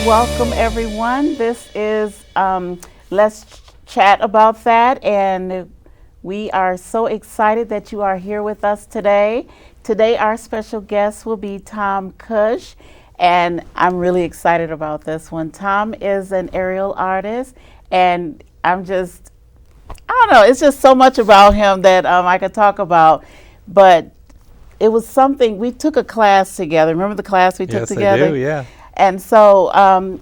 Welcome, everyone. This is Let's Chat About That, and we are so excited that you are here with us today. Today, our special guest will be Tom Kusch, and I'm really excited about this one. Tom is an aerial artist, and I don't know, it's just so much about him that I could talk about, but it was something, we took a class together. Remember the class we took together? Yes, I do, yeah. And so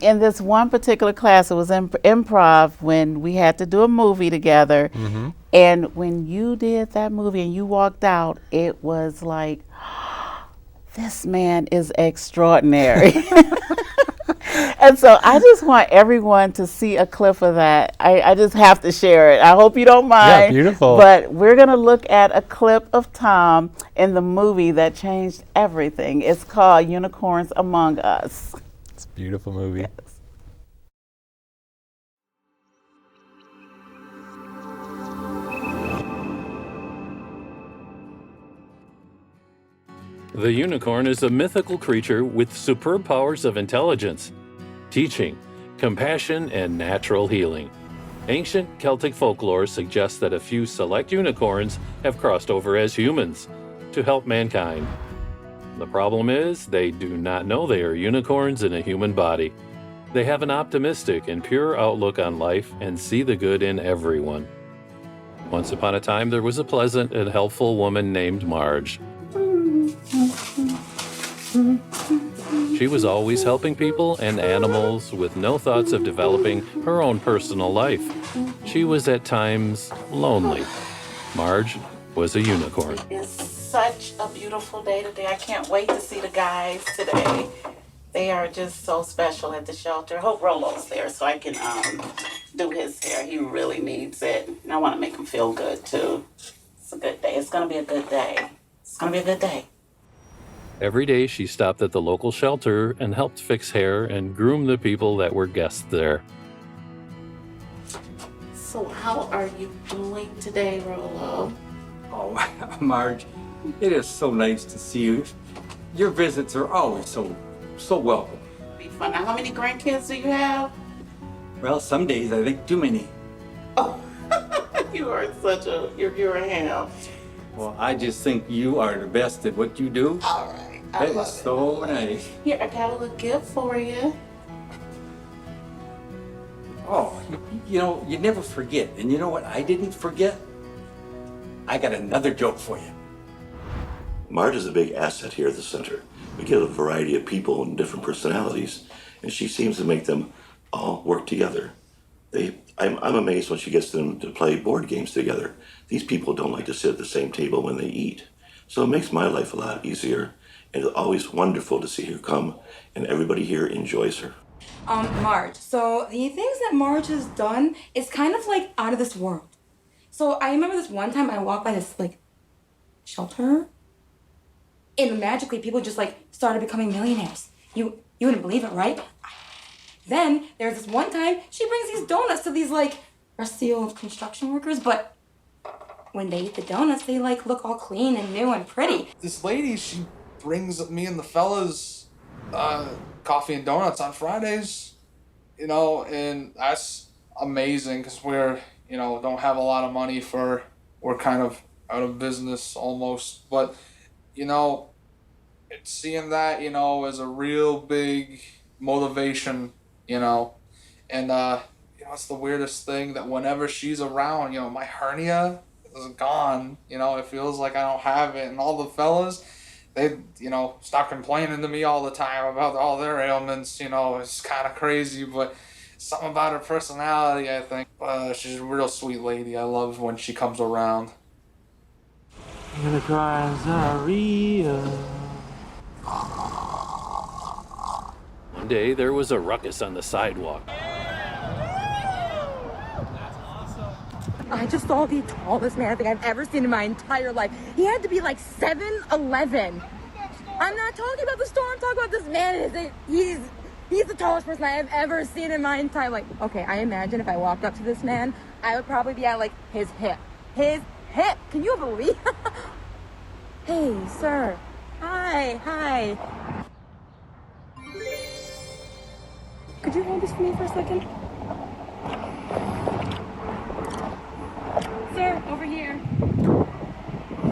in this one particular class, it was improv when we had to do a movie together. Mm-hmm. And when you did that movie and you walked out, it was like, this man is extraordinary. And so I just want everyone to see a clip of that. I just have to share it. I hope you don't mind. Yeah, beautiful. But we're going to look at a clip of Tom in the movie that changed everything. It's called Unicorns Among Us. It's a beautiful movie. Yes. The unicorn is a mythical creature with superb powers of intelligence, teaching, compassion, and natural healing. Ancient Celtic folklore suggests that a few select unicorns have crossed over as humans to help mankind. The problem is, they do not know they are unicorns in a human body. They have an optimistic and pure outlook on life and see the good in everyone. Once upon a time, there was a pleasant and helpful woman named Marge. She was always helping people and animals with no thoughts of developing her own personal life. She was at times lonely. Marge was a unicorn. It's such a beautiful day today. I can't wait to see the guys today. They are just so special at the shelter. Hope Rolo's there so I can do his hair. He really needs it. And I want to make him feel good too. It's a good day. It's going to be a good day. It's going to be a good day. Every day she stopped at the local shelter and helped fix hair and groom the people that were guests there. So how are you doing today, Rolo? Oh, Marge, it is so nice to see you. Your visits are always so welcome. Be fun. Now, how many grandkids do you have? Well, some days I think too many. Oh, you're a ham. Well, I just think you are the best at what you do. All right. That is so nice. Here, I got a little gift for you. Oh, you know, you never forget. And you know what I didn't forget? I got another joke for you. Marge is a big asset here at the center. We get a variety of people and different personalities, and she seems to make them all work together. I'm amazed when she gets them to play board games together. These people don't like to sit at the same table when they eat. So it makes my life a lot easier, and it's always wonderful to see her come, and everybody here enjoys her. Marge, so the things that Marge has done is kind of like out of this world. So I remember this one time I walked by this shelter, and magically people just started becoming millionaires. You wouldn't believe it, right? Then there's this one time she brings these donuts to these rusty old construction workers, but when they eat the donuts, they look all clean and new and pretty. This lady, she brings me and the fellas coffee and donuts on Fridays, and that's amazing because we're, don't have a lot of money we're kind of out of business almost, but, it's seeing that, is a real big motivation, and, it's the weirdest thing that whenever she's around, my hernia is gone, it feels like I don't have it, and all the fellas, they, stop complaining to me all the time about all their ailments, it's kind of crazy, but something about her personality, I think. She's a real sweet lady. I love when she comes around. Unicorns are real. One day there was a ruckus on the sidewalk. I just saw the tallest man I think I've ever seen in my entire life. He had to be 7'11". I'm not talking about the store, I'm talking about this man. He's the tallest person I have ever seen in my entire life. Okay, I imagine if I walked up to this man, I would probably be at his hip. His hip! Can you believe? Hey, sir. Hi. hold this for me for a second? Sir, over here.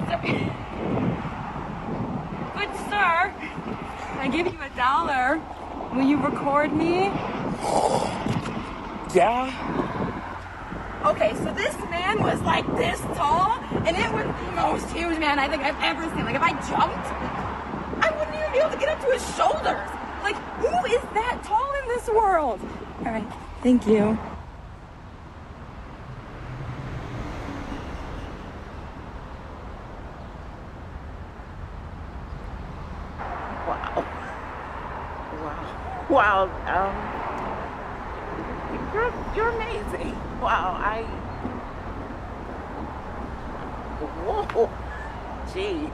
Sir. Good sir, I give you $1. Will you record me? Yeah? Okay, so this man was like this tall, and it was the most huge man I think I've ever seen. Like, if I jumped, I wouldn't even be able to get up to his shoulders. Like, who is that tall in this world? All right, thank you. Wow. You're amazing. Wow. Whoa. Gee.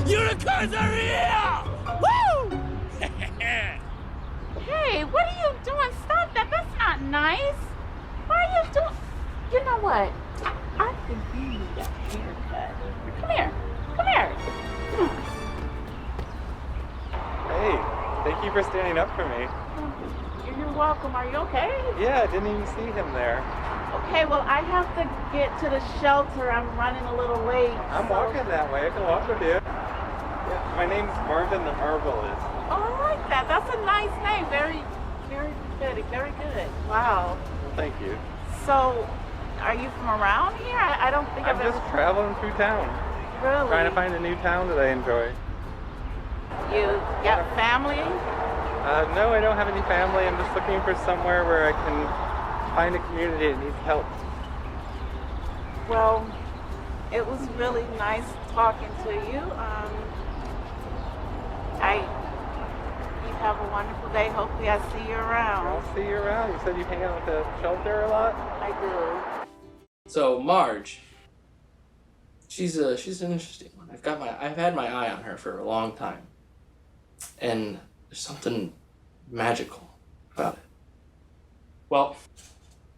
Unicorns are real! Woo! Hey, what are you doing? Stop that. That's not nice. Why are you doing? You know what? I think you need a haircut. Come here. Come here. Hey, thank you for standing up for me. You're welcome. Are you okay? Yeah, I didn't even see him there. Okay, well, I have to get to the shelter. I'm running a little late. I'm walking that way. I can walk with you. Yeah, my name's Marvin the Marvelous. Oh, I like that. That's a nice name. Very, very good. Very good. Wow. Well, thank you. So, are you from around here? I don't think I'm I've just ever... traveling through town. Really? Trying to find a new town that I enjoy. You got family? No, I don't have any family. I'm just looking for somewhere where I can find a community that needs help. Well, it was really nice talking to you. You have a wonderful day. Hopefully I see you around. I'll see you around. You said you hang out at the shelter a lot? I do. So Marge, she's an interesting one. I've had my eye on her for a long time, and there's something magical about it. Well,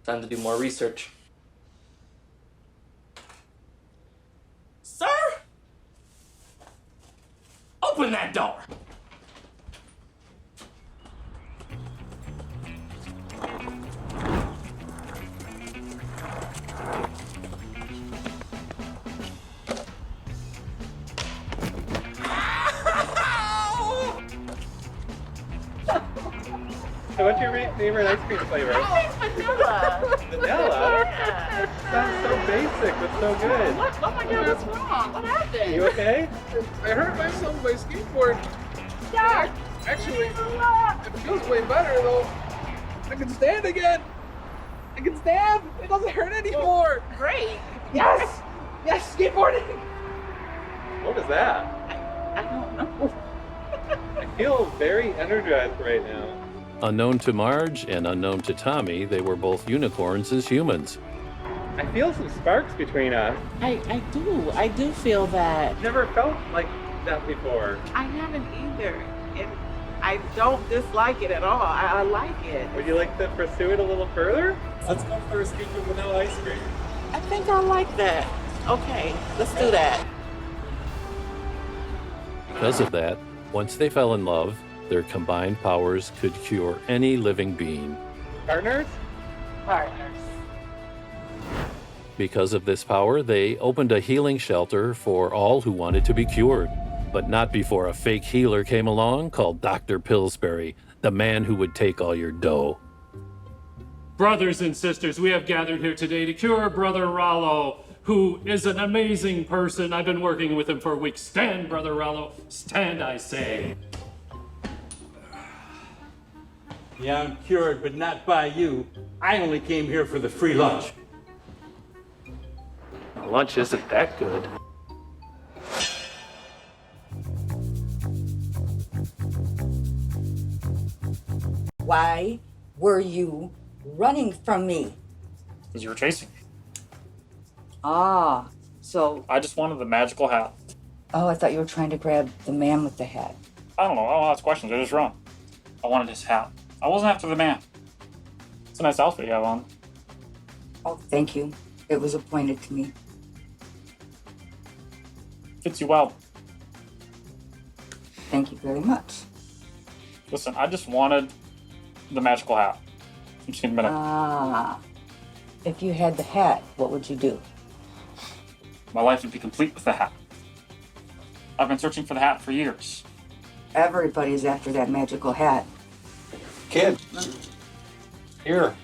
time to do more research. Sir, open that door. So what's your favorite ice cream flavor? I think vanilla. Vanilla? Yeah. Sounds so basic, but so good. What? Oh my God, what's wrong? What happened? You okay? I hurt myself with my skateboard. Dad, Actually, it feels way better though. I can stand again. I can stand. It doesn't hurt anymore. great. Yes. Yes, skateboarding. What was that? I don't know. I feel very energized right now. Unknown to Marge and unknown to Tommy, they were both unicorns as humans. I feel some sparks between us. I do feel that. Never felt like that before. I haven't either. And I don't dislike it at all. I like it. Would you like to pursue it a little further? Let's go for a scoop of vanilla ice cream. I think I like that. Okay, let's do that. Because of that, once they fell in love, their combined powers could cure any living being. Partners? Partners. Because of this power, they opened a healing shelter for all who wanted to be cured. But not before a fake healer came along called Dr. Pillsbury, the man who would take all your dough. Brothers and sisters, we have gathered here today to cure Brother Rollo, who is an amazing person. I've been working with him for weeks. Stand, Brother Rollo. Stand, I say. Yeah, I'm cured, but not by you. I only came here for the free lunch. Lunch isn't that good. Why were you running from me? Because you were chasing me. Ah, so... I just wanted the magical hat. Oh, I thought you were trying to grab the man with the hat. I don't know. I don't ask questions. I just run. I wanted his hat. I wasn't after the man. It's a nice outfit you have on. Oh, thank you. It was appointed to me. Fits you well. Thank you very much. Listen, I just wanted the magical hat. I'm just gonna admit it. Ah, if you had the hat, what would you do? My life would be complete with the hat. I've been searching for the hat for years. Everybody's after that magical hat. Kid, here,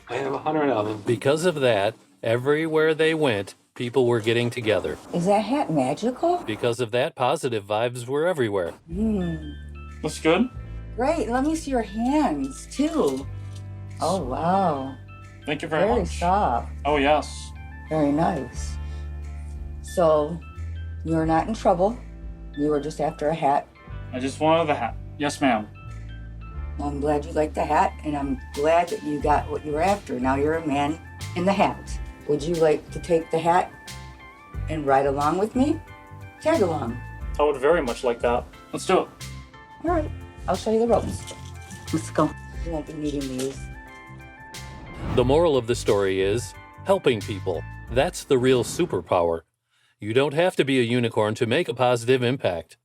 I have 100 of them. Because of that, everywhere they went, people were getting together. Is that hat magical? Because of that, positive vibes were everywhere. Looks good. Great, let me see your hands, too. Oh, wow. Thank you very Very much. soft. Oh, yes. Very nice. So, you're not in trouble. You were just after a hat. I just wanted the hat. Yes, ma'am. I'm glad you like the hat, and I'm glad that you got what you were after. Now you're a man in the hat. Would you like to take the hat and ride along with me? Tag along. I would very much like that. Let's do it. All right, I'll show you the ropes. Let's go. You won't be needing these. The moral of the story is helping people. That's the real superpower. You don't have to be a unicorn to make a positive impact.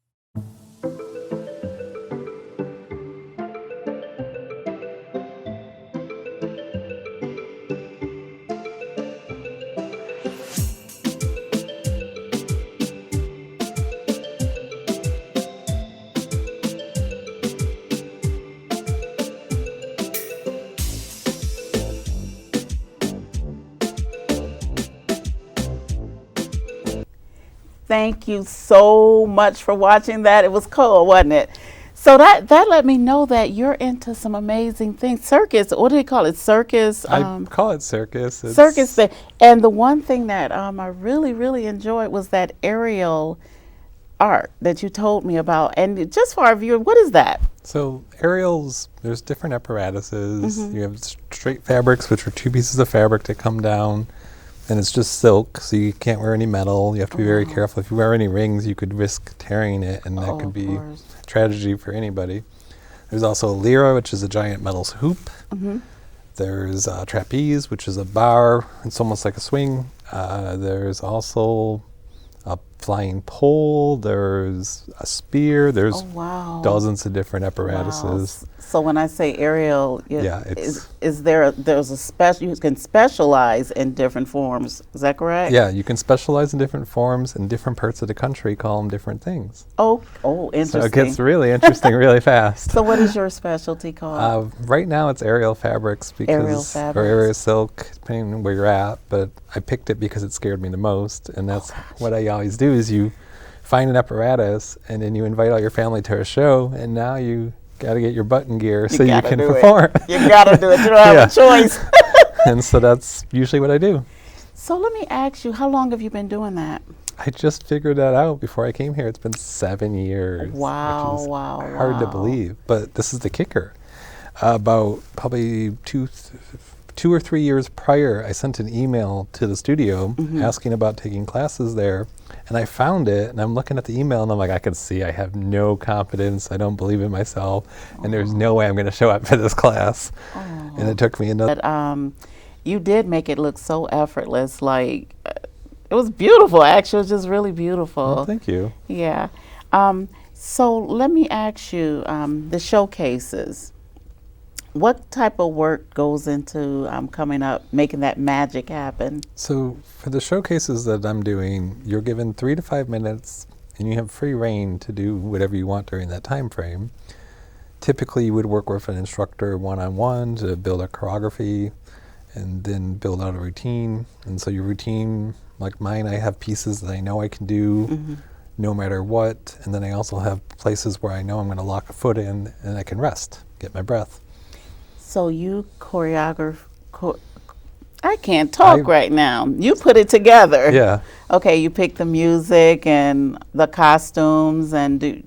Thank you so much for watching that. It was cool, wasn't it? So that let me know that you're into some amazing things. Circus, what do they call it? Circus? I call it circus. It's circus thing. And the one thing that I really, really enjoyed was that aerial art that you told me about. And just for our viewer, what is that? So aerials, there's different apparatuses. You have straight fabrics, which are two pieces of fabric that come down. And it's just silk, so you can't wear any metal. You have to be very careful. If you wear any rings, you could risk tearing it, and that could be a tragedy for anybody. There's also a lyra, which is a giant metal hoop. There's a trapeze, which is a bar. It's almost like a swing. There's also a flying pole. There's a spear. There's dozens of different apparatuses. So when I say aerial, it's there's a special, you can specialize in different forms. Is that correct? Yeah, you can specialize in different forms, and different parts of the country call them different things. Oh, interesting. So it gets really interesting really fast. So what is your specialty called? Right now it's aerial fabrics or aerial silk, depending on where you're at. But I picked it because it scared me the most, and that's what I always do. Is you find an apparatus, and then you invite all your family to a show, and now you got to get your butt in gear so you can perform. You got to do it. You don't have a choice. And so that's usually what I do. So let me ask you, how long have you been doing that? I just figured that out before I came here. It's been 7 years. Wow, which is hard to believe. But this is the kicker. About probably two or 3 years prior, I sent an email to the studio asking about taking classes there. And I found it, and I'm looking at the email, and I'm like, I can see I have no confidence. I don't believe in myself, and there's no way I'm going to show up for this class. And it took me another. But you did make it look so effortless. Like, it was beautiful, actually. It was just really beautiful. Oh, thank you. Yeah. So let me ask you, the showcases. What type of work goes into coming up, making that magic happen? So for the showcases that I'm doing, you're given 3 to 5 minutes, and you have free reign to do whatever you want during that time frame. Typically, you would work with an instructor one-on-one to build a choreography, and then build out a routine. And so your routine, like mine, I have pieces that I know I can do no matter what, and then I also have places where I know I'm going to lock a foot in, and I can rest, get my breath. So you choreograph I can't talk right now. You put it together. Yeah. Okay, you pick the music and the costumes and do.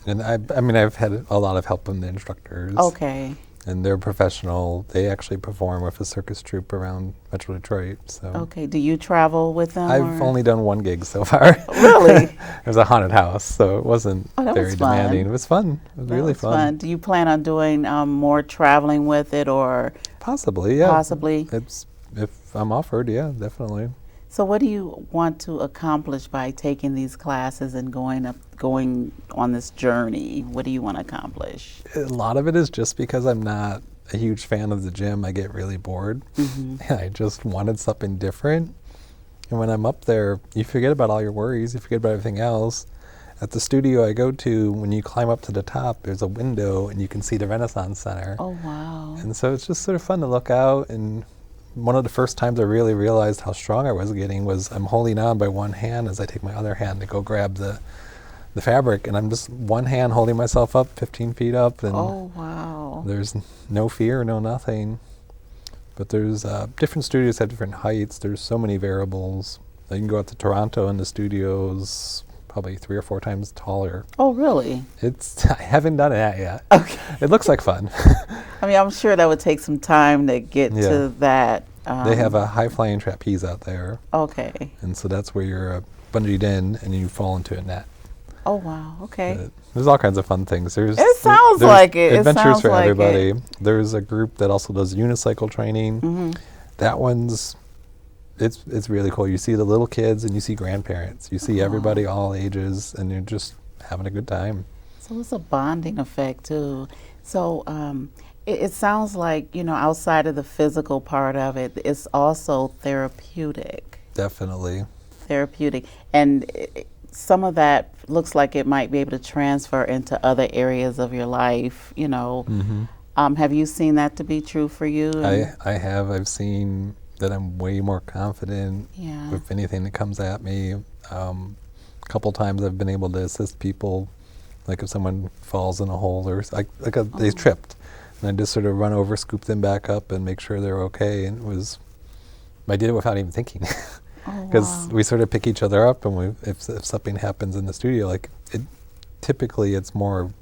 And I mean, I've had a lot of help from the instructors. Okay. And they're professional. They actually perform with a circus troupe around Metro Detroit. So. Okay. Do you travel with them? I've only done one gig so far. Really? It was a haunted house, so it wasn't very demanding. It was fun. It was really fun. Do you plan on doing more traveling with it, or? Possibly, yeah. Possibly. If I'm offered, yeah, definitely. So what do you want to accomplish by taking these classes and going on this journey? What do you want to accomplish? A lot of it is just because I'm not a huge fan of the gym. I get really bored. And I just wanted something different. And when I'm up there, you forget about all your worries. You forget about everything else. At the studio I go to, when you climb up to the top, there's a window and you can see the Renaissance Center. Oh, wow. And so it's just sort of fun to look out. And one of the first times I really realized how strong I was getting was I'm holding on by one hand as I take my other hand to go grab the fabric, and I'm just one hand holding myself up 15 feet up, and oh, wow. There's no fear, no nothing. But there's different studios have different heights. There's so many variables. You can go out to Toronto and the studio's probably 3 or 4 times taller. Oh, really? I haven't done that yet. Okay. It looks like fun. I mean, I'm sure that would take some time to get to that. They have a high-flying trapeze out there. Okay. And so that's where you're bungeed in and you fall into a net. Oh, wow. Okay. There's all kinds of fun things. There's like it. Adventures for like everybody. It. There's a group that also does unicycle training. That one's, it's really cool. You see the little kids and you see grandparents. You see everybody all ages, and you're just having a good time. So it's a bonding effect too. So it sounds like, outside of the physical part of it, it's also therapeutic. Definitely. Therapeutic. And some of that looks like it might be able to transfer into other areas of your life, Have you seen that to be true for you? I have. I've seen that I'm way more confident with anything that comes at me. A couple times I've been able to assist people, like if someone falls in a hole or they tripped, and I just sort of run over, scoop them back up, and make sure they're okay. And I did it without even thinking, because we sort of pick each other up, and if something happens in the studio, typically it's more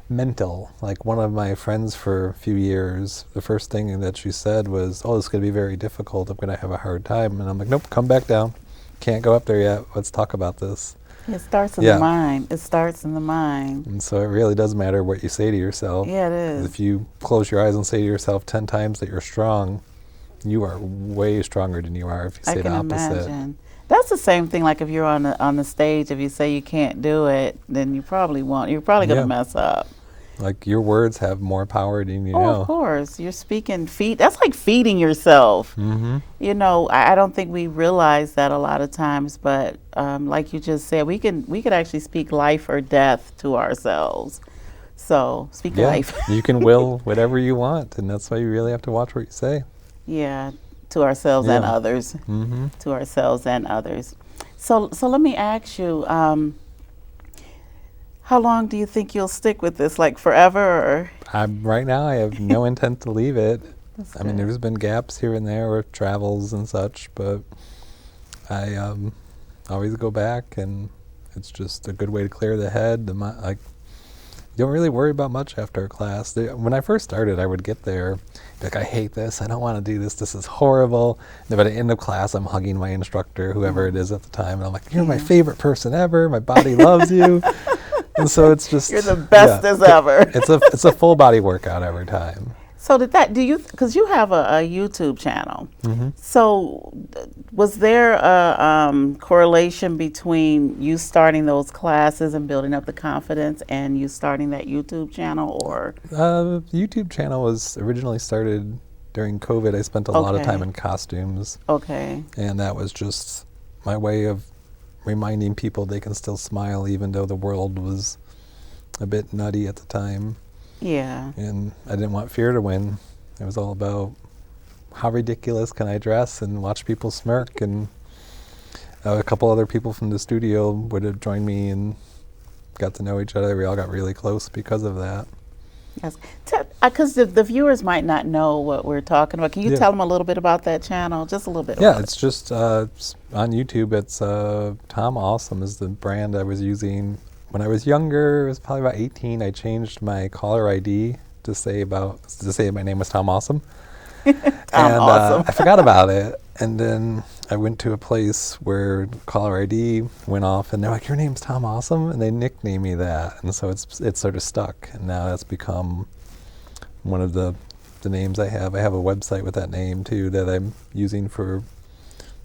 mental. Like one of my friends for a few years, the first thing that she said was, "Oh, it's going to be very difficult. I'm going to have a hard time." And I'm like, "Nope, come back down. Can't go up there yet. Let's talk about this." It starts in the mind. It starts in the mind. And so it really does matter what you say to yourself. Yeah, it is. If you close your eyes and say to yourself 10 times that you're strong, you are way stronger than you are if you say the opposite. Imagine. That's the same thing. Like if you're on the stage, if you say you can't do it, then you probably won't. You're probably going to mess up. Like your words have more power than you know. Of course. You're speaking that's like feeding yourself. I don't think we realize that a lot of times, but like you just said, we could actually speak life or death to ourselves. So speak life. You can will whatever you want, and that's why you really have to watch what you say. Yeah, to ourselves and others. To ourselves and others. So let me ask you, how long do you think you'll stick with this? Like forever? Or? Right now, I have no intent to leave it. I mean, there's been gaps here and there with travels and such, but I always go back, and it's just a good way to clear the head. You don't really worry about much after a class. When I first started, I would get there, be like, I hate this, I don't want to do this, this is horrible. And then by the end of class, I'm hugging my instructor, whoever it is at the time, and I'm like, you're my favorite person ever, my body loves you. And so it's just... You're the best as ever. It's a full body workout every time. So because you have a YouTube channel, so was there a correlation between you starting those classes and building up the confidence and you starting that YouTube channel, or? The YouTube channel was originally started during COVID. I spent a lot of time in costumes. Okay. And that was just my way of reminding people they can still smile even though the world was a bit nutty at the time. Yeah. And I didn't want fear to win. It was all about how ridiculous can I dress and watch people smirk. And a couple other people from the studio would have joined me and got to know each other. We all got really close because of that. Yes. Because the viewers might not know what we're talking about. Can you Yeah. tell them a little bit about that channel? Just a little bit. Yeah, about it's just it's on YouTube. It's Tom Awesome is the brand I was using when I was younger. It was probably about 18. I changed my caller ID to say my name was Tom Awesome. Awesome. I forgot about it, and then I went to a place where caller ID went off, and they're like, "Your name's Tom Awesome," and they nicknamed me that, and so it's sort of stuck, and now that's become one of the names I have. I have a website with that name too that I'm using for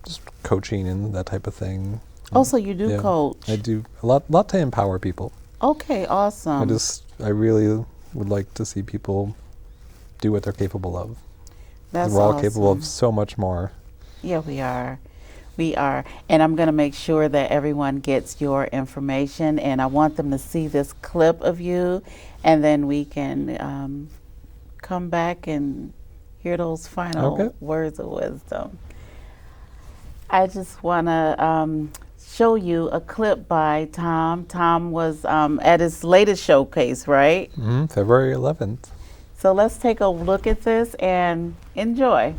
just coaching and that type of thing. Oh, so you do Yeah. coach? I do a lot to empower people. Okay, awesome. I really would like to see people do what they're capable of. That's We're all awesome. capable of so much more. Yeah, we are. We are. And I'm going to make sure that everyone gets your information, and I want them to see this clip of you, and then we can come back and hear those final words of wisdom. I just want to show you a clip by Tom. Tom was at his latest showcase, right? February 11th. So let's take a look at this and enjoy.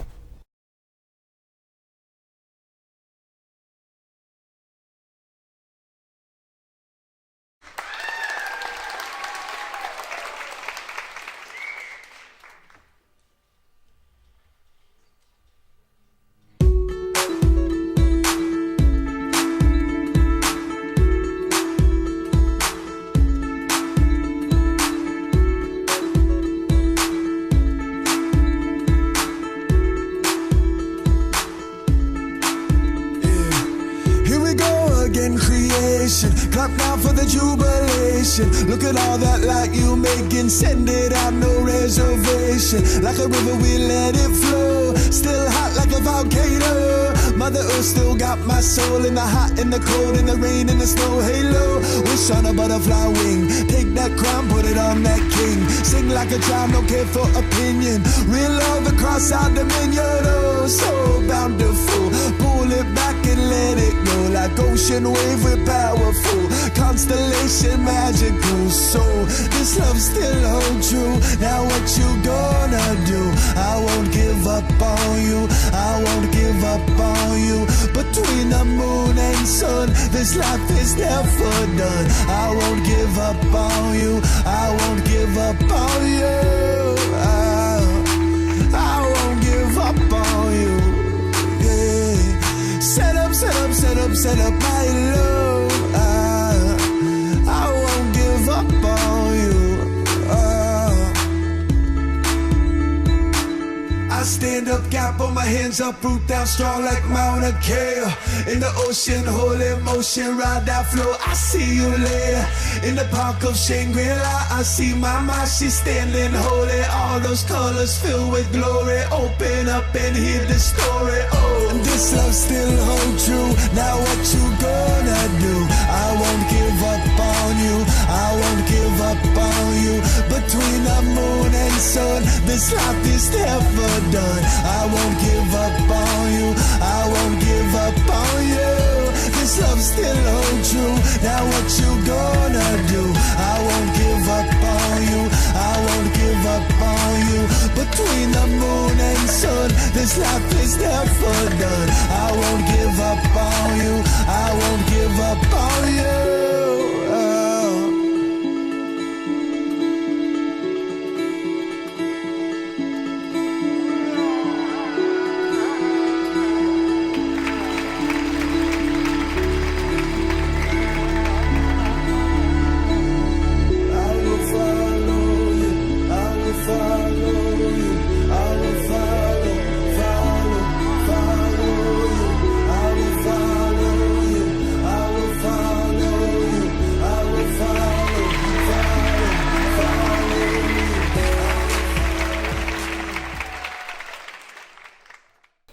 Clap now for the jubilation. Look at all that light you making. Send it out, no reservation. Like a river, we let it flow. Still hot like a volcano. Mother Earth still got my soul in the hot, in the cold, in the rain, in the snow. Halo, wish on a butterfly wing. Take that crown, put it on that king. Sing like a child, no care for opinion. Real love across our dominion. Oh, so bountiful. Pull it back and let it go. Like ocean wave, we're powerful. Constellation magical. So this love still holds true. Now what you gonna do? I won't give up on you. I won't give up on you. Between the moon and sun, this life is never done. I won't give up on you. I won't give up on you. I won't give up on you. Yeah. Set up my love. I won't give up on you. I stand up, gap on my hands up, root down strong like Mount Achaia. In the ocean, holy motion, ride that flow. I see you later. In the park of Shangri-La, I see mama, she's standing holy. All those colors filled with glory. Open up and hear the story. Oh, and this love still holds true. Now what you gonna do? I won't give up on you. I won't give up on you. Between the moon and sun, this life is never done. I won't give up on you. I won't give up on you. This love still holds true. Now what you gonna do? I won't give up on you. I won't give up on you. Between the moon and sun, this life is never done. I won't give up on you. I won't give up on you.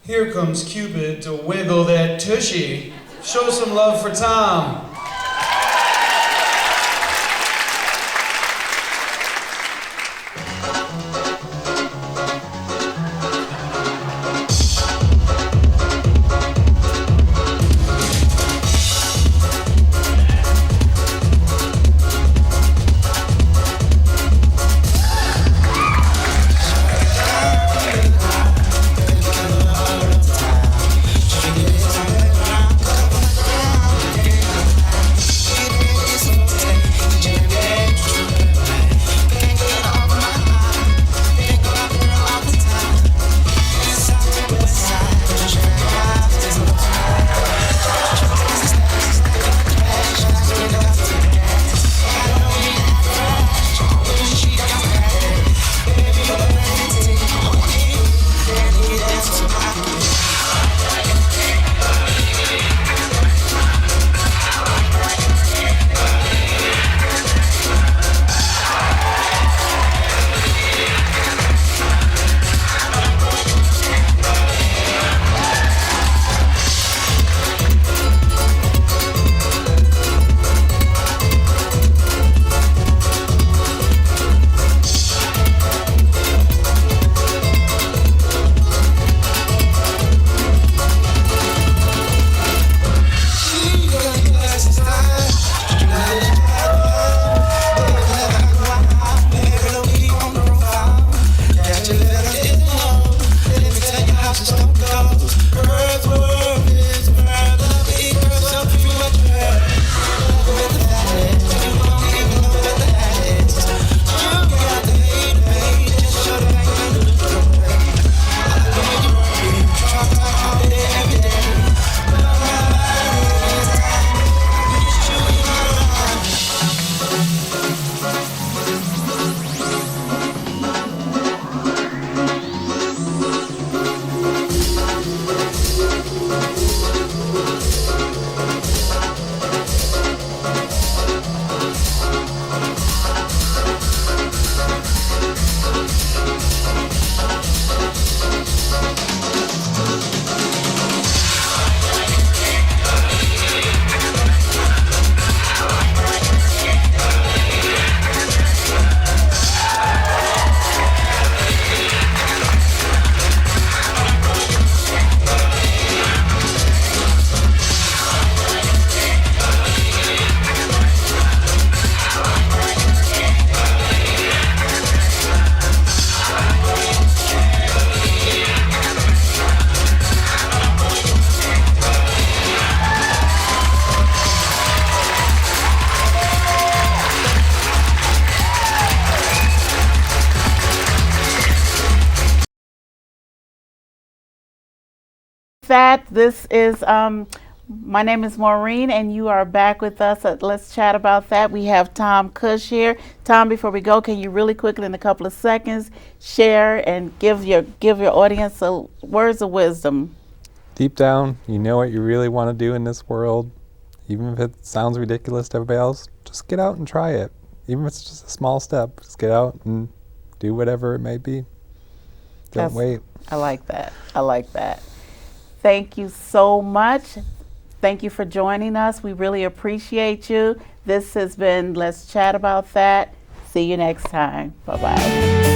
Here comes Cupid to wiggle that tushy. Show some love for Tom. just don't go. Earth world is further because of you I try. With the habits, you won't even know what the habits. You got the hate, babe. Just show the light and look away. I know you want me, try all day, every day. But my mind is tired. Just you in my life. That this is my name is Maureen, and you are back with us at Let's Chat About That. We have Tom Kusch here. Tom, before we go, can you really quickly in a couple of seconds share and give your audience some words of wisdom? Deep down, you know what you really want to do in this world. Even if it sounds ridiculous to everybody else, just get out and try it. Even if it's just a small step, just get out and do whatever it may be. Don't wait. I like that. I like that. Thank you so much. Thank you for joining us. We really appreciate you. This has been Let's Chat About That. See you next time. Bye-bye.